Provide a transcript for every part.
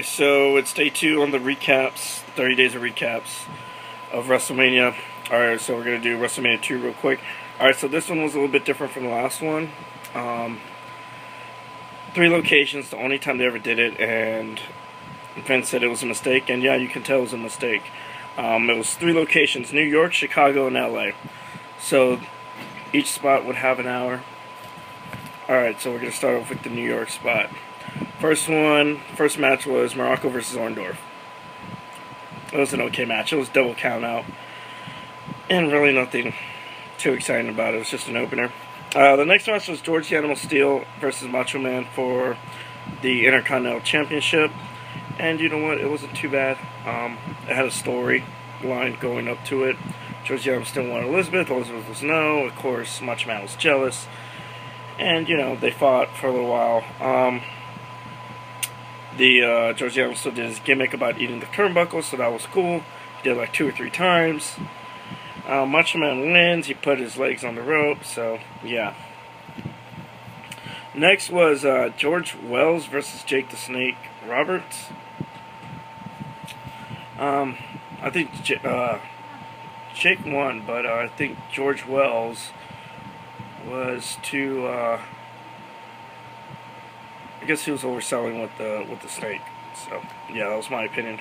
Okay, so it's day 2 on the recaps, 30 days of recaps of WrestleMania. Alright, so we're going to do WrestleMania 2 real quick. Alright, so this one was a little bit different from the last one. 3 locations, the only time they ever did it, and Vince said it was a mistake, and yeah, you can tell it was a mistake. It was 3 locations, New York, Chicago, and LA. So each spot would have an hour. Alright, so we're going to start off with the New York spot. First match was Morocco versus Orndorff. It was an okay match. It was double count out. And really nothing too exciting about it. It was just an opener. The next match was George the Animal Steel versus Macho Man for the Intercontinental Championship. And you know what? It wasn't too bad. It had a story line going up to it. George the Animal Steel wanted Elizabeth. Elizabeth was no. Of course, Macho Man was jealous. And, you know, they fought for a little while. George the Animal still did his gimmick about eating the turnbuckle, so that was cool. He did it like 2 or 3 times. Macho Man wins. He put his legs on the rope, so yeah. Next was George Wells versus Jake the Snake Roberts. I think Jake won, but I think George Wells was too. I guess he was overselling with the snake. So yeah, that was my opinion.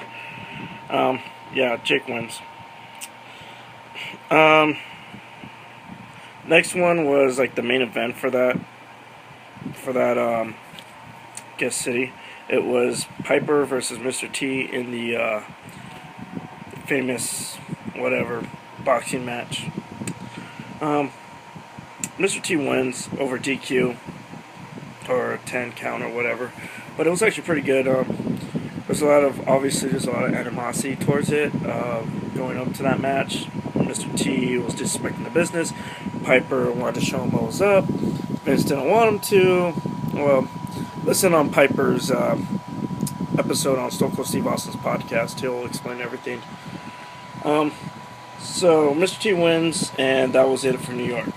Yeah, Jake wins. Next one was like the main event for that guest city. It was Piper versus Mr. T in the famous whatever boxing match. Mr. T wins over DQ or 10 count or whatever, but it was actually pretty good. There's a lot of animosity towards it going up to that match. Mr. T was disrespecting the business. Piper wanted to show him what was up. Vince didn't want him to. Well, listen on Piper's episode on Stone Cold Steve Austin's podcast. He'll explain everything. So Mr. T wins, and that was it for New York.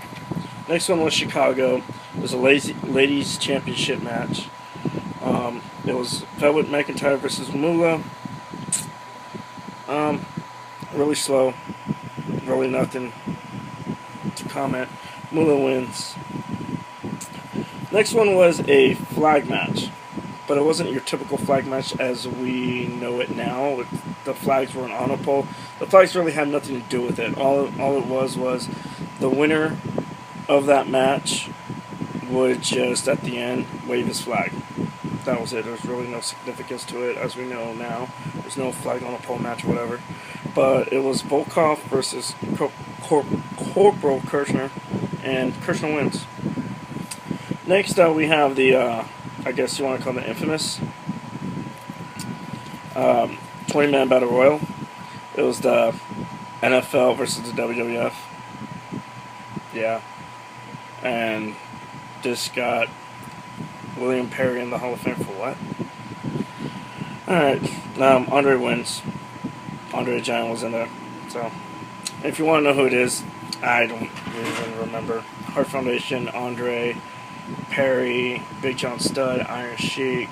Next one was Chicago. It was a ladies championship match. It was Velvet McIntyre versus Moolah. Really slow. Really nothing to comment. Moolah wins. Next one was a flag match. But it wasn't your typical flag match as we know it now. The flags weren't on a pole. The flags really had nothing to do with it. All it was the winner of that match would just, at the end, wave his flag. That was it. There was really no significance to it, as we know now. There's no flag on a pole match or whatever. But it was Volkov versus Corporal Kirchner, and Kirchner wins. Next, we have the, I guess you want to call it the infamous 20-man Battle Royal. It was the NFL versus the WWF. Yeah. And this got William Perry in the Hall of Fame for what? Alright, Andre wins. Andre the Giant was in there. So, if you want to know who it is, I don't even remember. Hart Foundation, Andre, Perry, Big John Studd, Iron Sheik,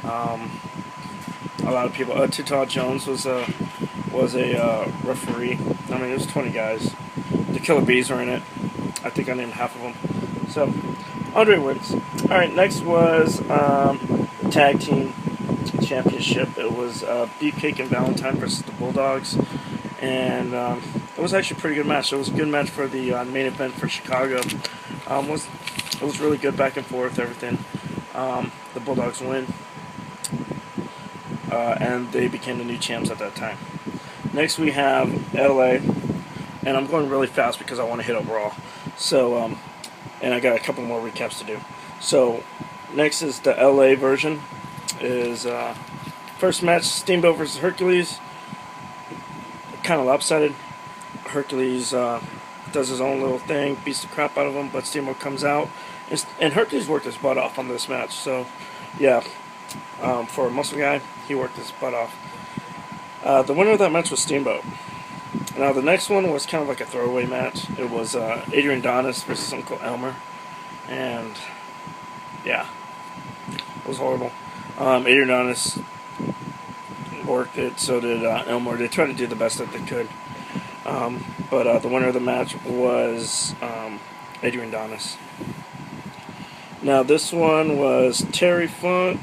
a lot of people. Too Jones was a referee. I mean, it was 20 guys. The Killer Bees were in it. I think I named half of them. So, Andre wins. Alright, next was Tag Team Championship. It was Beefcake and Valentine versus the Bulldogs. And it was actually a pretty good match. It was a good match for the main event for Chicago. It was really good back and forth, everything. The Bulldogs win. And they became the new champs at that time. Next we have LA. And I'm going really fast because I want to hit up Raw. So, and I got a couple more recaps to do. So, next is the LA version. Is first match, Steamboat versus Hercules. Kind of lopsided. Hercules does his own little thing, beats the crap out of him, but Steamboat comes out. And Hercules worked his butt off on this match. So, yeah, for a muscle guy, he worked his butt off. The winner of that match was Steamboat. Now, the next one was kind of like a throwaway match. It was Adrian Adonis versus Uncle Elmer. And, yeah, it was horrible. Adrian Adonis worked it. So did Elmore. They tried to do the best that they could. But the winner of the match was Adrian Donis. Now this one was Terry Funk.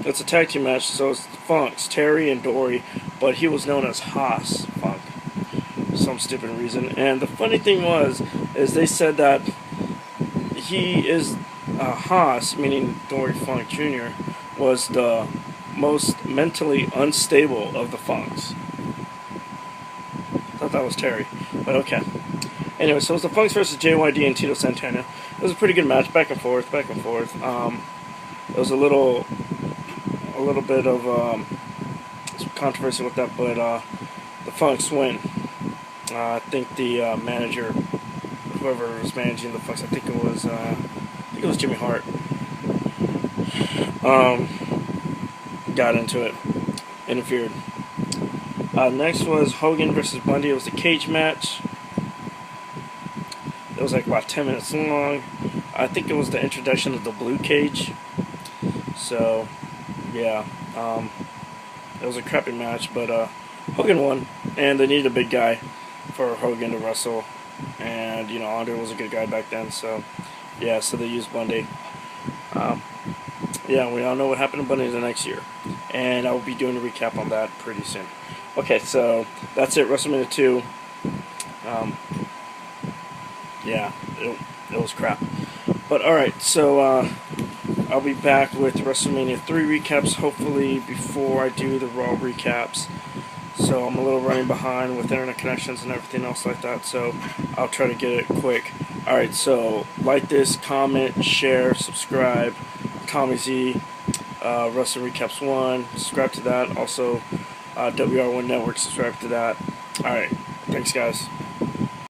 It's a tag team match, so it's Funks, Terry and Dory, but he was known as Haas Funk for some stupid reason. And the funny thing is they said that he is Haas, meaning Dory Funk Jr., was the most mentally unstable of the Funks. I thought that was Terry, but okay. Anyway, so it was the Funks versus JYD and Tito Santana. It was a pretty good match, back and forth, back and forth. It was a little bit of some controversy with that, but the Funks win. I think the manager, whoever was managing the Funks, I think it was Jimmy Hart. Got into it, interfered. Next was Hogan versus Bundy. It was a cage match. It was like about 10 minutes long. I think it was the introduction of the blue cage. So, yeah, it was a crappy match, but Hogan won, and they needed a big guy for Hogan to wrestle, and Andre was a good guy back then, so yeah, so they used Bundy. Yeah, we all know what happened to Bundy the next year, and I will be doing a recap on that pretty soon. Okay, so that's it, WrestleMania 2. Yeah, it was crap. But alright, so I'll be back with WrestleMania 3 recaps, hopefully before I do the Raw recaps. So I'm a little running behind with internet connections and everything else like that, so I'll try to get it quick. Alright, so like this, comment, share, subscribe. Tommy Z, Wrestling Recaps 1, subscribe to that. Also, WR1 Network, subscribe to that. Alright, thanks guys.